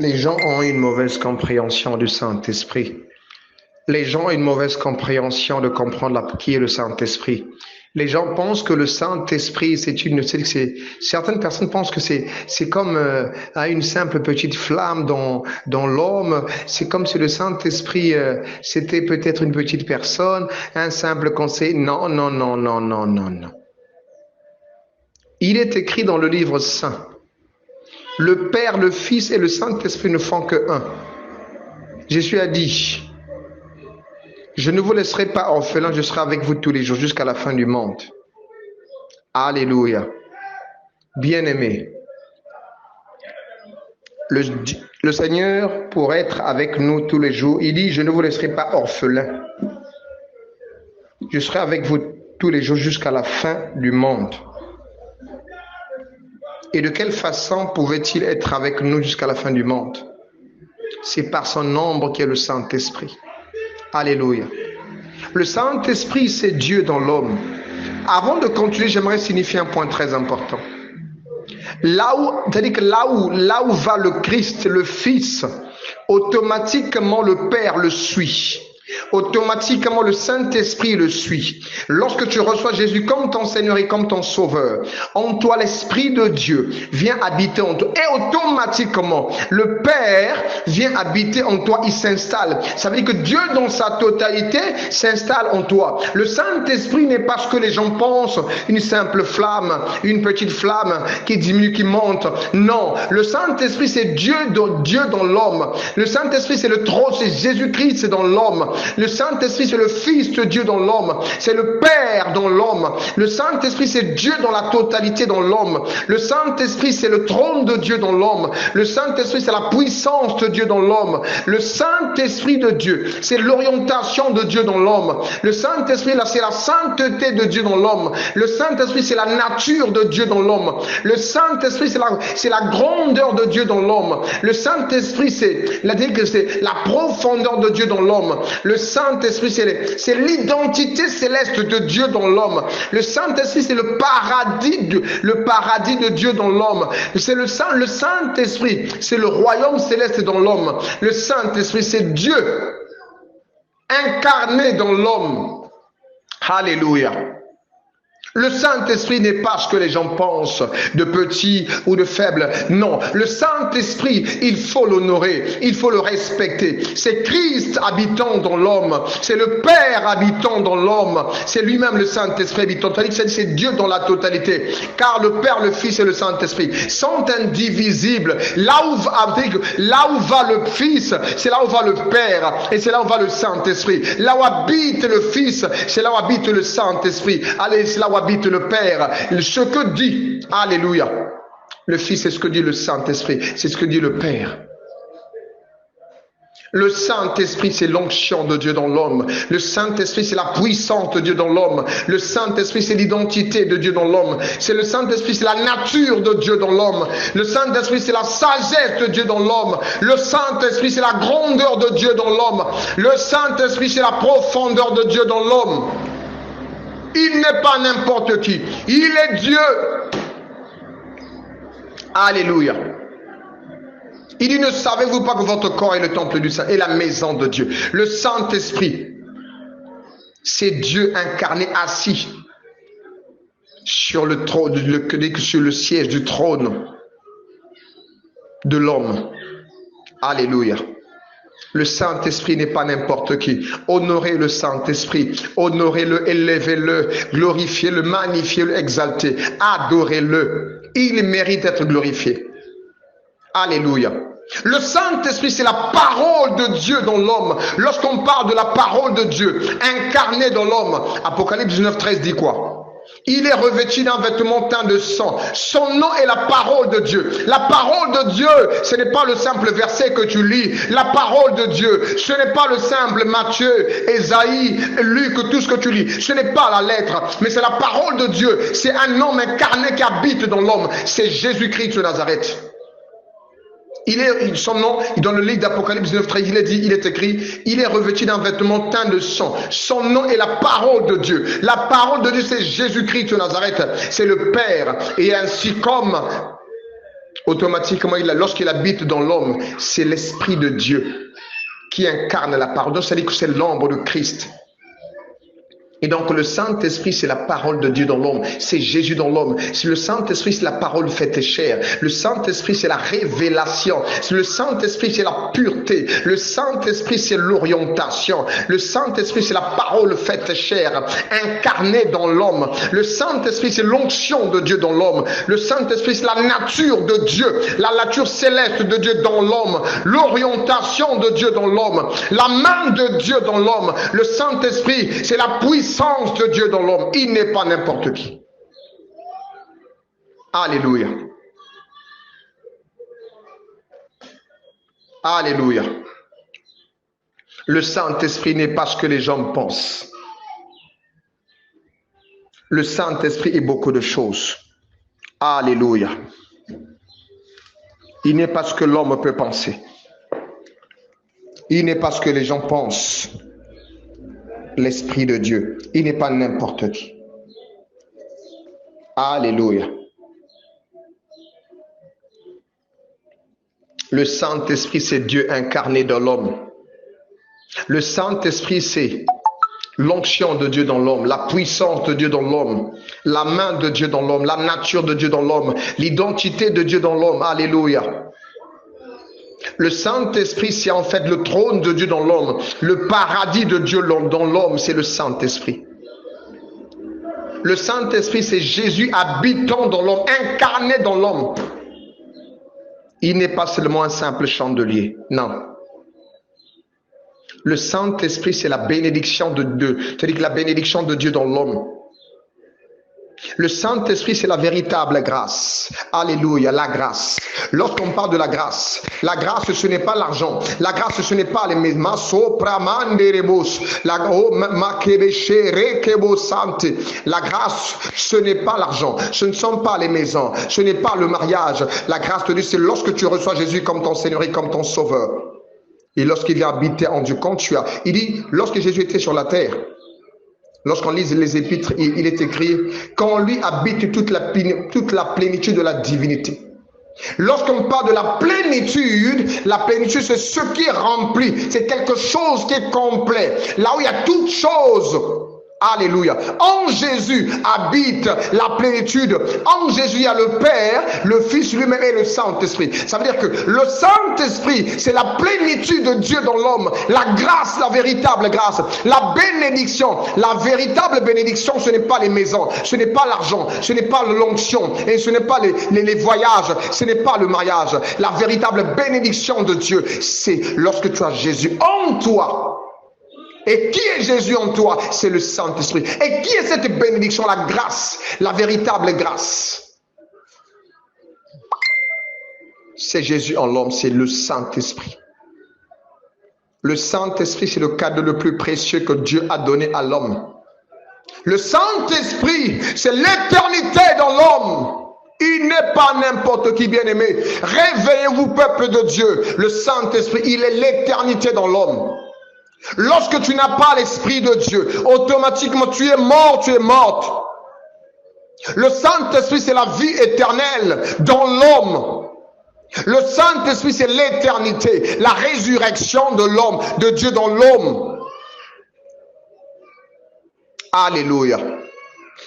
Les gens ont une mauvaise compréhension du Saint-Esprit. Les gens ont une mauvaise compréhension de comprendre qui est le Saint-Esprit. Les gens pensent que le Saint-Esprit, certaines personnes pensent que c'est comme une simple petite flamme dans l'homme. C'est comme si le Saint-Esprit, c'était peut-être une petite personne, un simple conseil. Non, non, non, non, non, non, non. Il est écrit dans le livre saint. Le Père, le Fils et le Saint-Esprit ne font que un. Jésus a dit, je ne vous laisserai pas orphelin, je serai avec vous tous les jours jusqu'à la fin du monde. Alléluia. Bien-aimé, le Seigneur, pour être avec nous tous les jours, il dit, je ne vous laisserai pas orphelin. Je serai avec vous tous les jours jusqu'à la fin du monde. Et de quelle façon pouvait-il être avec nous jusqu'à la fin du monde? C'est par son ombre qui est le Saint-Esprit. Alléluia. Le Saint-Esprit, c'est Dieu dans l'homme. Avant de continuer, j'aimerais signifier un point très important. C'est-à-dire que là où va le Christ, le Fils, automatiquement le Père le suit. Automatiquement le Saint-Esprit le suit. Lorsque tu reçois Jésus comme ton Seigneur et comme ton Sauveur, en toi l'Esprit de Dieu vient habiter en toi. Et automatiquement, le Père vient habiter en toi, il s'installe. Ça veut dire que Dieu dans sa totalité s'installe en toi. Le Saint-Esprit n'est pas ce que les gens pensent, une simple flamme, une petite flamme qui diminue, qui monte. Non, le Saint-Esprit c'est Dieu dans l'homme. Le Saint-Esprit c'est le trône, c'est Jésus-Christ, c'est dans l'homme. Le Saint-Esprit, c'est le Fils de Dieu dans l'homme. C'est le Père dans l'homme. Le Saint-Esprit, c'est Dieu dans la totalité dans l'homme. Le Saint-Esprit, c'est le trône de Dieu dans l'homme. Le Saint-Esprit, c'est la puissance de Dieu dans l'homme. Le Saint-Esprit de Dieu, c'est l'orientation de Dieu dans l'homme. Le Saint-Esprit, là, c'est la sainteté de Dieu dans l'homme. Le Saint-Esprit, c'est la nature de Dieu dans l'homme. Le Saint-Esprit, c'est la grandeur de Dieu dans l'homme. Le Saint-Esprit, c'est la profondeur de Dieu dans l'homme. Le Saint-Esprit, c'est l'identité céleste de Dieu dans l'homme. Le Saint-Esprit, c'est le paradis de Dieu dans l'homme. C'est le Saint-Esprit, c'est le royaume céleste dans l'homme. Le Saint-Esprit, c'est Dieu incarné dans l'homme. Alléluia. Le Saint-Esprit n'est pas ce que les gens pensent, de petit ou de faible. Non, le Saint-Esprit, il faut l'honorer, il faut le respecter. C'est Christ habitant dans l'homme, c'est le Père habitant dans l'homme, c'est lui-même le Saint-Esprit habitant. C'est Dieu dans la totalité. Car le Père, le Fils et le Saint-Esprit sont indivisibles. Là où va le Fils, c'est là où va le Père, et c'est là où va le Saint-Esprit. Là où habite le Fils, c'est là où habite le Saint-Esprit. Allez, c'est là où habite le Père. Ce que dit, alléluia, le Fils, c'est ce que dit le Saint-Esprit, c'est ce que dit le Père. Le Saint-Esprit, c'est l'onction de Dieu dans l'homme. Le Saint-Esprit, c'est la puissance de Dieu dans l'homme. Le Saint-Esprit, c'est l'identité de Dieu dans l'homme. C'est le Saint-Esprit, c'est la nature de Dieu dans l'homme. Le Saint-Esprit, c'est la sagesse de Dieu dans l'homme. Le Saint-Esprit, c'est la grandeur de Dieu dans l'homme. Le Saint-Esprit, c'est la profondeur de Dieu dans l'homme. Il n'est pas n'importe qui. Il est Dieu. Alléluia. Il dit, ne savez-vous pas que votre corps est le temple du Saint et la maison de Dieu? Le Saint-Esprit, c'est Dieu incarné assis sur le trône, sur le siège du trône de l'homme. Alléluia. Le Saint-Esprit n'est pas n'importe qui. Honorez le Saint-Esprit. Honorez-le, élevez-le, glorifiez-le, magnifiez-le, exaltez. Adorez-le. Il mérite d'être glorifié. Alléluia. Le Saint-Esprit, c'est la parole de Dieu dans l'homme. Lorsqu'on parle de la parole de Dieu incarnée dans l'homme, Apocalypse 19:13 dit quoi? Il est revêtu d'un vêtement teint de sang. Son nom est la parole de Dieu. La parole de Dieu, ce n'est pas le simple verset que tu lis. La parole de Dieu, ce n'est pas le simple Matthieu, Ésaïe, Luc, tout ce que tu lis. Ce n'est pas la lettre, mais c'est la parole de Dieu. C'est un homme incarné qui habite dans l'homme. C'est Jésus-Christ de Nazareth. Son nom, dans le livre d'Apocalypse 9:13, il est écrit, il est revêtu d'un vêtement teint de sang. Son nom est la parole de Dieu. La parole de Dieu, c'est Jésus-Christ de Nazareth. C'est le Père. Et ainsi comme Automatiquement, lorsqu'il habite dans l'homme, c'est l'Esprit de Dieu qui incarne la parole. Donc, ça dit que c'est l'ombre de Christ. Et donc, le Saint-Esprit, c'est la parole de Dieu dans l'homme. C'est Jésus dans l'homme. Le Saint-Esprit, c'est la parole faite chair. Le Saint-Esprit, c'est la révélation. Le Saint-Esprit, c'est la pureté. Le Saint-Esprit, c'est l'orientation. Le Saint-Esprit, c'est la parole faite chair, incarnée dans l'homme. Le Saint-Esprit, c'est l'onction de Dieu dans l'homme. Le Saint-Esprit, c'est la nature de Dieu, la nature céleste de Dieu dans l'homme. L'orientation de Dieu dans l'homme. La main de Dieu dans l'homme. Le Saint-Esprit, c'est la puissance de Dieu dans l'homme. Il n'est pas n'importe qui. Alléluia. Alléluia. Le Saint-Esprit n'est pas ce que les gens pensent. Le Saint-Esprit est beaucoup de choses. Alléluia. Il n'est pas ce que l'homme peut penser. Il n'est pas ce que les gens pensent. L'Esprit de Dieu. Il n'est pas n'importe qui. Alléluia. Le Saint-Esprit, c'est Dieu incarné dans l'homme. Le Saint-Esprit, c'est l'onction de Dieu dans l'homme, la puissance de Dieu dans l'homme, la main de Dieu dans l'homme, la nature de Dieu dans l'homme, l'identité de Dieu dans l'homme. Alléluia. Le Saint-Esprit, c'est en fait le trône de Dieu dans l'homme. Le paradis de Dieu dans l'homme, c'est le Saint-Esprit. Le Saint-Esprit, c'est Jésus habitant dans l'homme, incarné dans l'homme. Il n'est pas seulement un simple chandelier, non. Le Saint-Esprit, c'est la bénédiction de Dieu, c'est-à-dire que la bénédiction de Dieu dans l'homme. Le Saint-Esprit, c'est la véritable grâce. Alléluia, la grâce. Lorsqu'on parle de la grâce, ce n'est pas l'argent. La grâce, ce n'est pas les maisons. La grâce, ce n'est pas l'argent. Ce ne sont pas les maisons. Ce n'est pas le mariage. La grâce de Dieu, c'est lorsque tu reçois Jésus comme ton Seigneur et comme ton Sauveur. Et lorsqu'il vient habiter en Dieu, quand tu as... Il dit, lorsque Jésus était sur la terre, lorsqu'on lit les épîtres, il est écrit qu'en lui habite toute la plénitude de la divinité. Lorsqu'on parle de la plénitude c'est ce qui est rempli, c'est quelque chose qui est complet, là où il y a toute chose. Alléluia. En Jésus habite la plénitude. En Jésus, il y a le Père, le Fils lui-même et le Saint-Esprit. Ça veut dire que le Saint-Esprit, c'est la plénitude de Dieu dans l'homme. La grâce, la véritable grâce. La bénédiction. La véritable bénédiction, ce n'est pas les maisons. Ce n'est pas l'argent. Ce n'est pas l'onction. Et ce n'est pas les voyages. Ce n'est pas le mariage. La véritable bénédiction de Dieu, c'est lorsque tu as Jésus en toi. Et qui est Jésus en toi? C'est le Saint-Esprit. Et qui est cette bénédiction? La grâce, la véritable grâce. C'est Jésus en l'homme, c'est le Saint-Esprit. Le Saint-Esprit, c'est le cadeau le plus précieux que Dieu a donné à l'homme. Le Saint-Esprit, c'est l'éternité dans l'homme. Il n'est pas n'importe qui, bien-aimé. Réveillez-vous, peuple de Dieu. Le Saint-Esprit, il est l'éternité dans l'homme. Lorsque tu n'as pas l'Esprit de Dieu, automatiquement tu es mort, tu es morte. Le Saint-Esprit, c'est la vie éternelle dans l'homme. Le Saint-Esprit, c'est l'éternité, la résurrection de l'homme, de Dieu dans l'homme. Alléluia.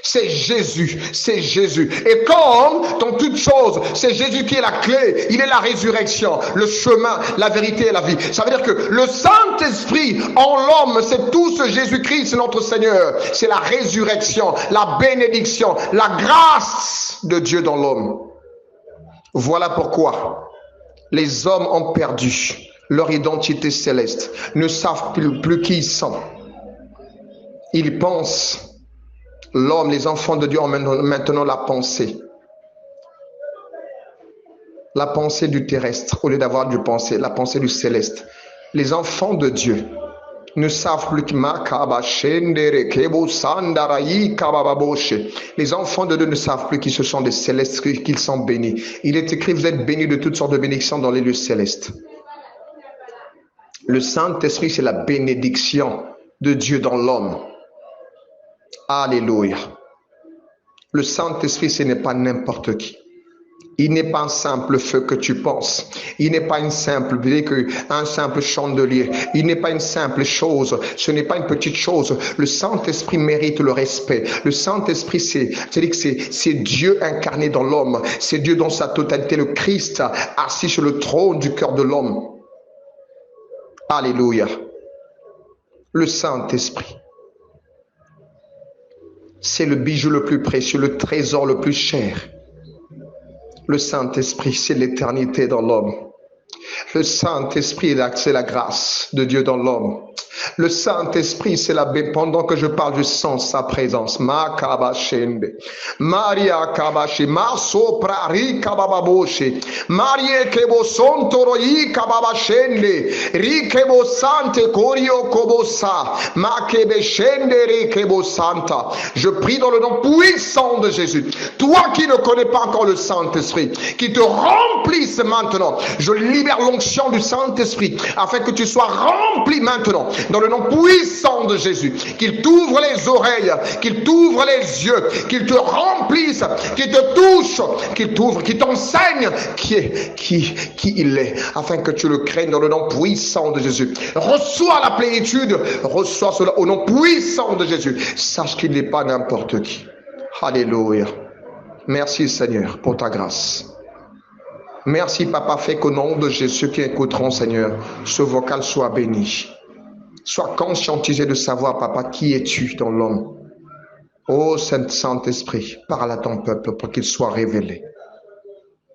C'est Jésus, c'est Jésus. Et comme dans toutes choses, c'est Jésus qui est la clé, il est la résurrection, le chemin, la vérité et la vie. Ça veut dire que le Saint-Esprit en l'homme, c'est tout ce Jésus-Christ, c'est notre Seigneur. C'est la résurrection, la bénédiction, la grâce de Dieu dans l'homme. Voilà pourquoi les hommes ont perdu leur identité céleste, ne savent plus qui ils sont. Ils pensent. L'homme, les enfants de Dieu ont maintenant la pensée du terrestre au lieu d'avoir la pensée du céleste. Les enfants de Dieu ne savent plus les enfants de Dieu ne savent plus qu'ils se sont des célestes, qu'ils sont bénis. Il est écrit, vous êtes bénis de toutes sortes de bénédictions dans les lieux célestes. Le Saint-Esprit, c'est la bénédiction de Dieu dans l'homme. Alléluia. Le Saint-Esprit, ce n'est pas n'importe qui. Il n'est pas un simple feu que tu penses. Il n'est pas une simple brique, un simple chandelier. Il n'est pas une simple chose. Ce n'est pas une petite chose. Le Saint-Esprit mérite le respect. Le Saint-Esprit, c'est Dieu incarné dans l'homme. C'est Dieu dans sa totalité, le Christ assis sur le trône du cœur de l'homme. Alléluia. Le Saint-Esprit. C'est le bijou le plus précieux, le trésor le plus cher. Le Saint-Esprit, c'est l'éternité dans l'homme. Le Saint-Esprit, c'est la grâce de Dieu dans l'homme. Le Saint-Esprit, c'est la pendant que je parle, je sens sa présence. Ma kabashende, Maria kabashi, ma sopra rika bababoshe, Marie kebo sontoroi kababashende, rikebo sante korio kobosa, ma kebeshende rikebo santa. Je prie dans le nom puissant de Jésus. Toi qui ne connais pas encore le Saint-Esprit, qui te remplisse maintenant. Je libère l'onction du Saint-Esprit afin que tu sois rempli maintenant. Dans le nom puissant de Jésus, qu'il t'ouvre les oreilles, qu'il t'ouvre les yeux, qu'il te remplisse, qu'il te touche, qu'il t'ouvre, qu'il t'enseigne qui il est, afin que tu le craignes dans le nom puissant de Jésus. Reçois la plénitude, reçois cela au nom puissant de Jésus. Sache qu'il n'est pas n'importe qui. Alléluia. Merci Seigneur pour ta grâce. Merci Papa, fais qu'au nom de Jésus qui écouteront Seigneur, ce vocal soit béni. Sois conscientisé de savoir, Papa, qui es-tu dans l'homme. Oh Saint-Esprit, parle à ton peuple pour qu'il soit révélé.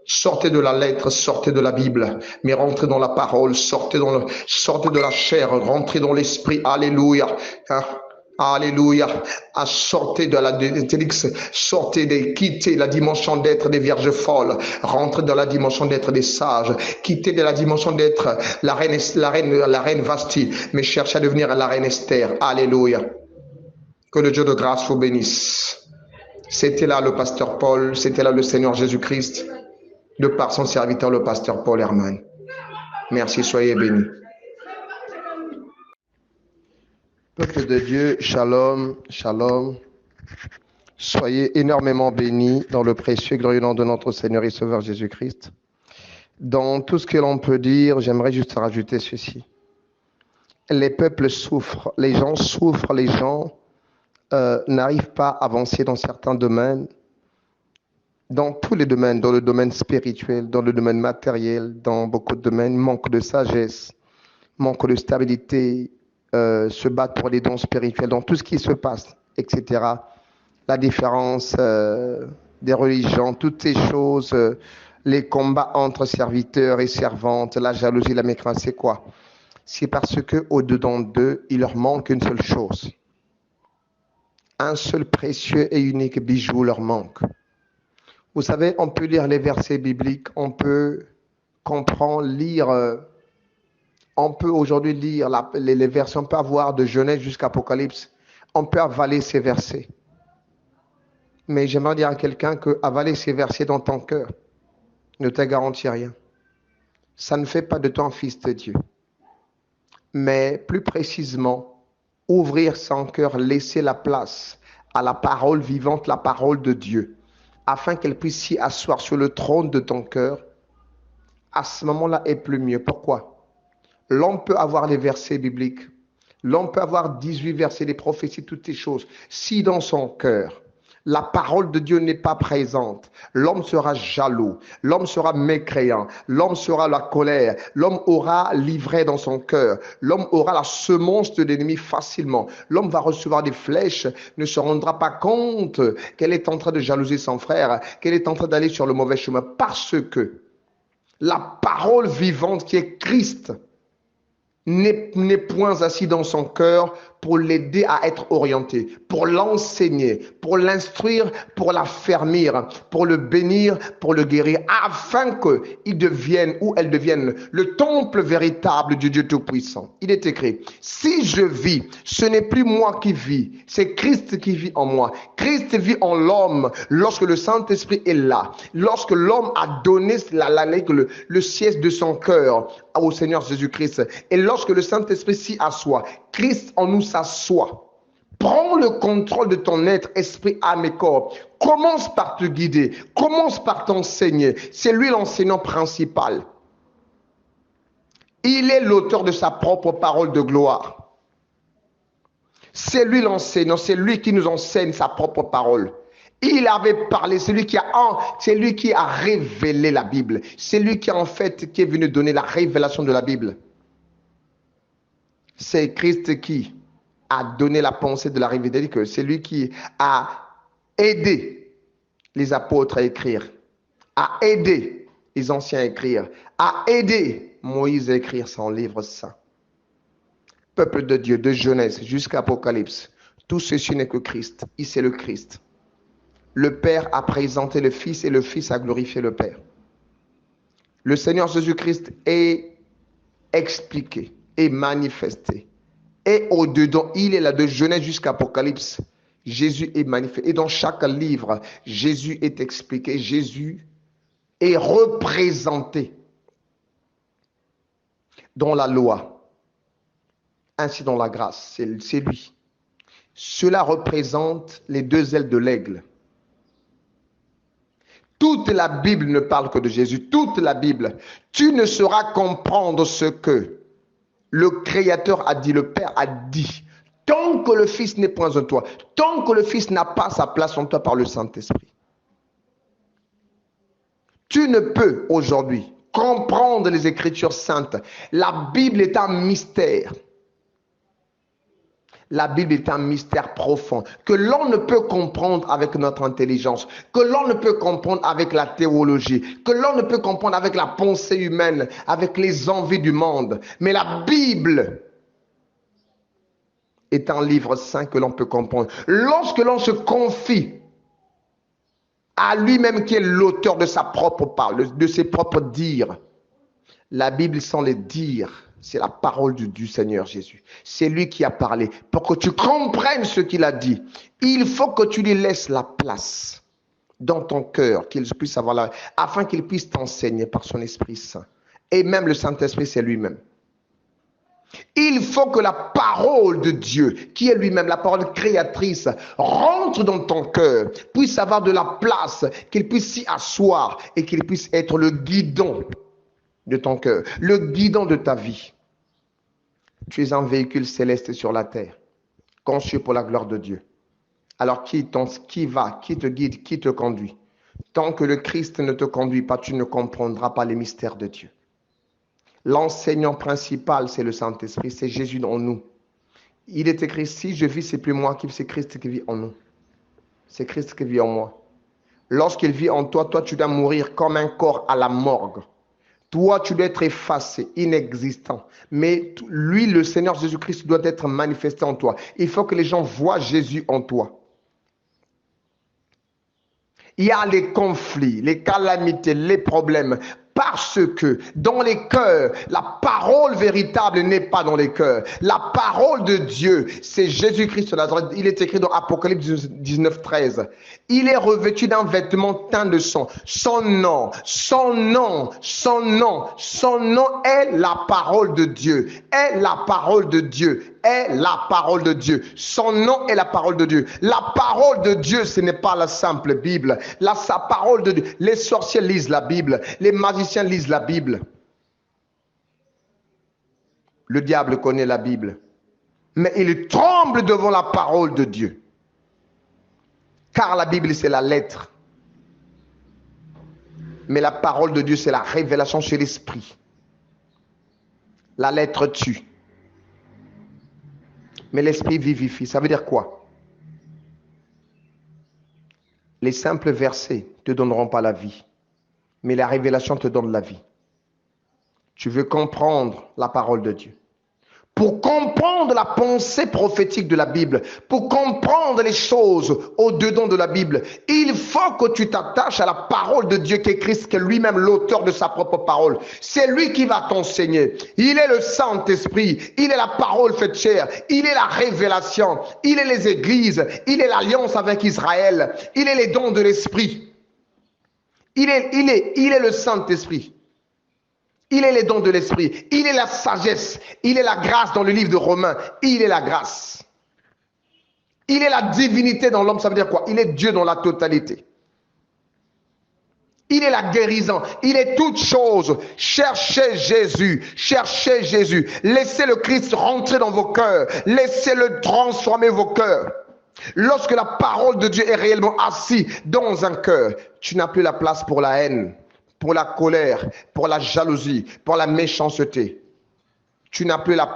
Sortez de la lettre, sortez de la Bible, mais rentrez dans la parole, sortez de la chair, rentrez dans l'esprit. Alléluia. Alléluia. Sortez de la quittez la dimension d'être des vierges folles, rentrez dans la dimension d'être des sages, quittez de la dimension d'être la reine Vasti, mais cherchez à devenir la reine Esther. Alléluia. Que le Dieu de grâce vous bénisse. C'était là le pasteur Paul, c'était là le Seigneur Jésus-Christ, de par son serviteur le pasteur Paul Herman. Merci, soyez bénis. Peuple de Dieu, shalom, shalom. Soyez énormément bénis dans le précieux et glorieux nom de notre Seigneur et Sauveur Jésus-Christ. Dans tout ce que l'on peut dire, j'aimerais juste rajouter ceci. Les peuples souffrent, les gens souffrent, les gens n'arrivent pas à avancer dans certains domaines, dans tous les domaines, dans le domaine spirituel, dans le domaine matériel, dans beaucoup de domaines, manque de sagesse, manque de stabilité, se battre pour les dons spirituels, dans tout ce qui se passe, etc. La différence des religions, toutes ces choses, les combats entre serviteurs et servantes, la jalousie, la mécréance, c'est quoi? C'est parce que au-dedans d'eux, il leur manque une seule chose. Un seul précieux et unique bijou leur manque. Vous savez, on peut lire les versets bibliques, on peut comprendre, lire... on peut aujourd'hui lire les versets, on peut avoir de Genèse jusqu'à Apocalypse, on peut avaler ces versets. Mais j'aimerais dire à quelqu'un que avaler ces versets dans ton cœur ne te garantit rien. Ça ne fait pas de toi un fils de Dieu. Mais plus précisément, ouvrir son cœur, laisser la place à la parole vivante, la parole de Dieu, afin qu'elle puisse s'y asseoir sur le trône de ton cœur, à ce moment-là est plus mieux. Pourquoi? L'homme peut avoir les versets bibliques, l'homme peut avoir 18 versets, des prophéties, toutes ces choses. Si dans son cœur, la parole de Dieu n'est pas présente, l'homme sera jaloux, l'homme sera mécréant, l'homme sera la colère, l'homme aura l'ivresse dans son cœur, l'homme aura la semence de l'ennemi facilement, l'homme va recevoir des flèches, ne se rendra pas compte qu'elle est en train de jalouser son frère, qu'elle est en train d'aller sur le mauvais chemin, parce que la parole vivante qui est Christ n'est point assis dans son cœur pour l'aider à être orienté, pour l'enseigner, pour l'instruire, pour l'affermir, pour le bénir, pour le guérir, afin qu'il devienne ou elle devienne le temple véritable du Dieu Tout-Puissant. Il est écrit, si je vis, ce n'est plus moi qui vis, c'est Christ qui vit en moi. Christ vit en l'homme lorsque le Saint-Esprit est là, lorsque l'homme a donné le siège de son cœur au Seigneur Jésus-Christ, et lorsque le Saint-Esprit s'y assoit, Christ en nous s'assoit, prend le contrôle de ton être, esprit, âme et corps. Commence par te guider, commence par t'enseigner. C'est lui l'enseignant principal. Il est l'auteur de sa propre parole de gloire. C'est lui l'enseignant, c'est lui qui nous enseigne sa propre parole. Il avait parlé, c'est lui qui a révélé la Bible. C'est lui qui est venu donner la révélation de la Bible. C'est Christ qui a donné la pensée de la révélation. C'est lui qui a aidé les apôtres à écrire, a aidé les anciens à écrire, a aidé Moïse à écrire son livre saint. Peuple de Dieu, de Genèse jusqu'à Apocalypse, tout ceci n'est que Christ. Ici c'est le Christ. Le Père a présenté le Fils et le Fils a glorifié le Père. Le Seigneur Jésus-Christ est expliqué, est manifesté. Et au-dedans, il est là de Genèse jusqu'à Apocalypse. Jésus est manifesté. Et dans chaque livre, Jésus est expliqué. Jésus est représenté dans la loi, ainsi dans la grâce. C'est lui. Cela représente les deux ailes de l'aigle. Toute la Bible ne parle que de Jésus. Toute la Bible. Tu ne sauras comprendre ce que le Créateur a dit, le Père a dit. Tant que le Fils n'est point en toi. Tant que le Fils n'a pas sa place en toi par le Saint-Esprit. Tu ne peux aujourd'hui comprendre les Écritures saintes. La Bible est un mystère. La Bible est un mystère profond que l'on ne peut comprendre avec notre intelligence, que l'on ne peut comprendre avec la théologie, que l'on ne peut comprendre avec la pensée humaine, avec les envies du monde. Mais la Bible est un livre saint que l'on peut comprendre. Lorsque l'on se confie à lui-même qui est l'auteur de sa propre parole, de ses propres dires, la Bible sans les dires, c'est la parole du Seigneur Jésus. C'est lui qui a parlé. Pour que tu comprennes ce qu'il a dit, il faut que tu lui laisses la place dans ton cœur, qu'il puisse avoir la, afin qu'il puisse t'enseigner par son Esprit Saint. Et même le Saint-Esprit, c'est lui-même. Il faut que la parole de Dieu, qui est lui-même la parole créatrice, rentre dans ton cœur, puisse avoir de la place, qu'il puisse s'y asseoir et qu'il puisse être le guidon de ton cœur, le guidon de ta vie. Tu es un véhicule céleste sur la terre, conçu pour la gloire de Dieu. Alors qui te guide, qui te conduit? Tant que le Christ ne te conduit pas, tu ne comprendras pas les mystères de Dieu. L'enseignant principal, c'est le Saint-Esprit, c'est Jésus en nous. Il est écrit, si je vis, c'est plus moi qui vis, c'est Christ qui vit en nous. C'est Christ qui vit en moi. Lorsqu'il vit en toi, toi tu dois mourir comme un corps à la morgue. Toi, tu dois être effacé, inexistant. Mais lui, le Seigneur Jésus-Christ, doit être manifesté en toi. Il faut que les gens voient Jésus en toi. Il y a les conflits, les calamités, les problèmes. Parce que dans les cœurs, la parole véritable n'est pas dans les cœurs. La parole de Dieu, c'est Jésus-Christ. Il est écrit dans Apocalypse 19, 13. Il est revêtu d'un vêtement teint de sang. Son nom est la parole de Dieu. Est la parole de Dieu. Est la parole de Dieu. Son nom est la parole de Dieu. La parole de Dieu, ce n'est pas la simple Bible. Sa parole de Dieu. Les sorciers lisent la Bible. Les magiciens lisent la Bible. Le diable connaît la Bible. Mais il tremble devant la parole de Dieu. Car la Bible, c'est la lettre. Mais la parole de Dieu, c'est la révélation sur l'esprit. La lettre tue. Mais l'esprit vivifie. Ça veut dire quoi? Les simples versets ne te donneront pas la vie. Mais la révélation te donne la vie. Tu veux comprendre la parole de Dieu. Pour comprendre la pensée prophétique de la Bible, pour comprendre les choses au-dedans de la Bible, il faut que tu t'attaches à la parole de Dieu qui est Christ, qui est lui-même l'auteur de sa propre parole. C'est lui qui va t'enseigner. Il est le Saint-Esprit, il est la parole faite chair, il est la révélation, il est les églises, il est l'alliance avec Israël, il est les dons de l'Esprit. Il est le Saint-Esprit. Il est les dons de l'esprit. Il est la sagesse. Il est la grâce dans le livre de Romains. Il est la grâce. Il est la divinité dans l'homme. Ça veut dire quoi? Il est Dieu dans la totalité. Il est la guérison. Il est toute chose. Cherchez Jésus. Cherchez Jésus. Laissez le Christ rentrer dans vos cœurs. Laissez-le transformer vos cœurs. Lorsque la parole de Dieu est réellement assise dans un cœur, tu n'as plus la place pour la haine, pour la colère, pour la jalousie, pour la méchanceté. Tu n'as plus la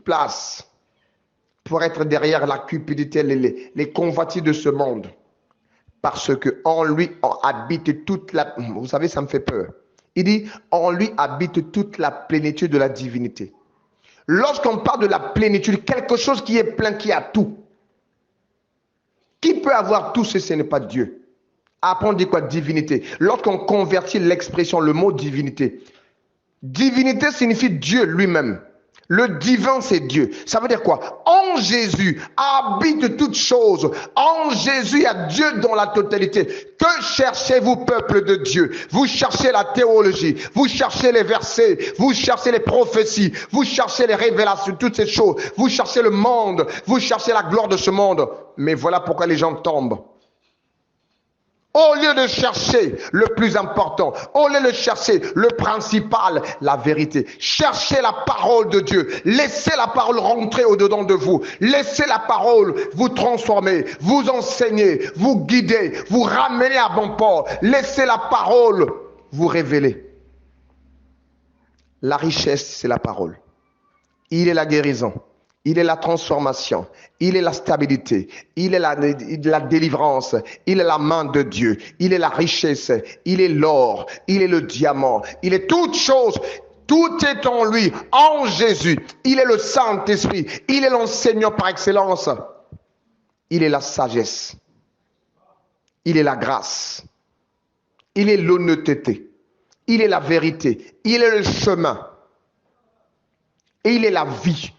place pour être derrière la cupidité, les convoitises de ce monde. Parce que en lui habite toute la... Vous savez, ça me fait peur. Il dit, en lui habite toute la plénitude de la divinité. Lorsqu'on parle de la plénitude, quelque chose qui est plein, qui a tout. Qui peut avoir tout si ce n'est pas Dieu? Après, on dit quoi? Divinité. Lorsqu'on convertit l'expression, le mot divinité, divinité signifie Dieu lui-même. Le divin, c'est Dieu. Ça veut dire quoi? En Jésus habite toute chose. En Jésus, il y a Dieu dans la totalité. Que cherchez-vous, peuple de Dieu? Vous cherchez la théologie, vous cherchez les versets, vous cherchez les prophéties, vous cherchez les révélations, toutes ces choses. Vous cherchez le monde, vous cherchez la gloire de ce monde. Mais voilà pourquoi les gens tombent. Au lieu de chercher le plus important, au lieu de chercher le principal, la vérité, cherchez la parole de Dieu. Laissez la parole rentrer au-dedans de vous. Laissez la parole vous transformer, vous enseigner, vous guider, vous ramener à bon port. Laissez la parole vous révéler. La richesse, c'est la parole. Il est la guérison. Il est la transformation, il est la stabilité, il est la délivrance, il est la main de Dieu, il est la richesse, il est l'or, il est le diamant, il est toute chose. Tout est en lui, en Jésus. Il est le Saint-Esprit, il est l'enseignant par excellence. Il est la sagesse, il est la grâce, il est l'honnêteté, il est la vérité, il est le chemin et il est la vie.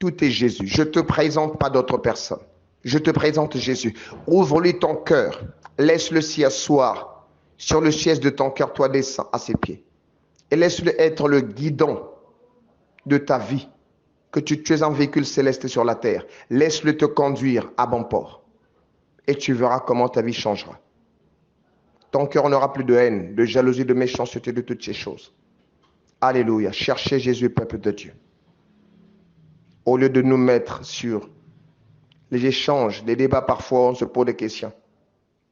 Tout est Jésus. Je ne te présente pas d'autre personne. Je te présente Jésus. Ouvre-lui ton cœur. Laisse-le s'y asseoir. Sur le siège de ton cœur, toi descends à ses pieds. Et laisse-le être le guidon de ta vie. Que tu es un véhicule céleste sur la terre. Laisse-le te conduire à bon port. Et tu verras comment ta vie changera. Ton cœur n'aura plus de haine, de jalousie, de méchanceté, de toutes ces choses. Alléluia. Cherchez Jésus, peuple de Dieu. Au lieu de nous mettre sur les échanges, les débats, parfois on se pose des questions.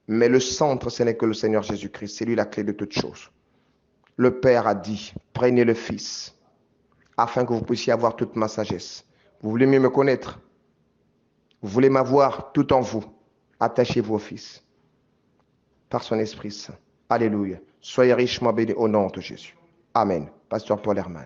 Mais le centre, ce n'est que le Seigneur Jésus-Christ. C'est lui la clé de toutes choses. Le Père a dit, prenez le Fils, afin que vous puissiez avoir toute ma sagesse. Vous voulez mieux me connaître? Vous voulez m'avoir tout en vous? Attachez-vous au Fils, par son Esprit Saint. Alléluia. Soyez richement bénis au nom de Jésus. Amen. Pasteur Paul Herman.